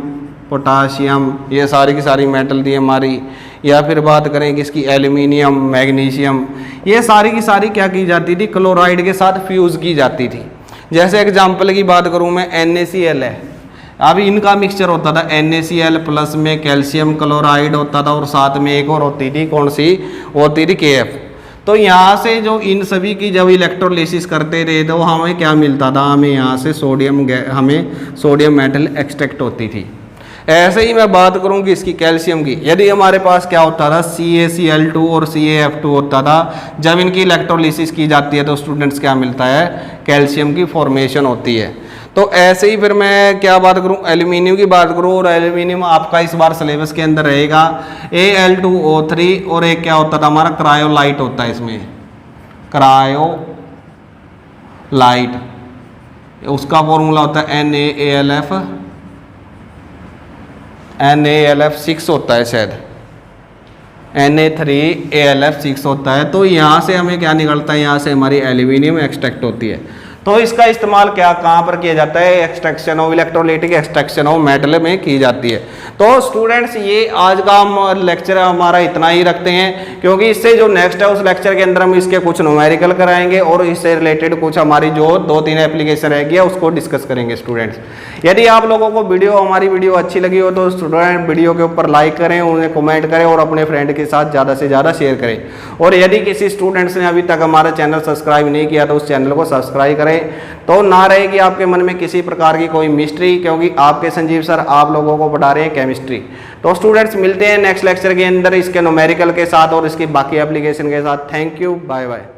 पोटाशियम, ये सारी की सारी मेटल थी हमारी। या फिर बात करें किसकी, एल्यूमिनियम, मैग्नीशियम, ये सारी की सारी क्या की जाती थी, क्लोराइड के साथ फ्यूज़ की जाती थी। जैसे एग्जाम्पल की बात करूं मैं, NaCl है, अब इनका मिक्सचर होता था NaCl प्लस में कैल्शियम क्लोराइड होता था, और साथ में एक और होती थी, कौन सी होती थी, KF। तो यहाँ से जो इन सभी की जब इलेक्ट्रोलिसिस करते थे तो हमें क्या मिलता था, हमें यहाँ से हमें सोडियम मेटल एक्सट्रैक्ट होती थी। ऐसे ही मैं बात करूँगी इसकी कैल्शियम की, यदि हमारे पास क्या होता था, CaCl2 और CaF2 होता था, जब इनकी इलेक्ट्रोलिसिस की जाती है तो स्टूडेंट्स क्या मिलता है, कैल्शियम की फॉर्मेशन होती है। तो ऐसे ही फिर मैं क्या बात करूँ, एल्यूमिनियम की बात करूँ, और एल्यूमिनियम आपका इस बार सिलेबस के अंदर रहेगा Al2O3, और एक क्या होता था हमारा, क्रायोलाइट होता है, इसमें क्रायोलाइट, उसका फॉर्मूला होता है NaAlF6 होता है शायद, Na3AlF6 होता है। तो यहाँ से हमें क्या निकलता है, यहाँ से हमारी एल्यूमिनियम एक्सट्रैक्ट होती है। तो इसका इस्तेमाल क्या कहाँ पर किया जाता है, extraction of electrolytic extraction of metal में की जाती है। तो स्टूडेंट्स ये आज का लेक्चर हमारा इतना ही रखते हैं, क्योंकि इससे जो नेक्स्ट है उस लेक्चर के अंदर हम इसके कुछ न्यूमेरिकल कराएंगे और इससे रिलेटेड कुछ हमारी जो 2-3 एप्लीकेशन रहेगी उसको डिस्कस करेंगे स्टूडेंट्स। यदि आप लोगों को हमारी वीडियो अच्छी लगी हो तो स्टूडेंट वीडियो के ऊपर लाइक करें, उन्हें कमेंट करें और अपने फ्रेंड के साथ ज़्यादा से ज़्यादा शेयर करें। और यदि किसी स्टूडेंट्स ने अभी तक हमारा चैनल सब्सक्राइब नहीं किया तो उस चैनल को सब्सक्राइब करें, तो ना रहेगी आपके मन में किसी प्रकार की कोई मिस्ट्री, क्योंकि आपके संजीव सर आप लोगों को पढ़ा रहे हैं केमिस्ट्री। तो स्टूडेंट्स मिलते हैं नेक्स्ट लेक्चर के अंदर इसके न्यूमेरिकल के साथ और इसकी बाकी एप्लीकेशन के साथ। Thank you, bye bye.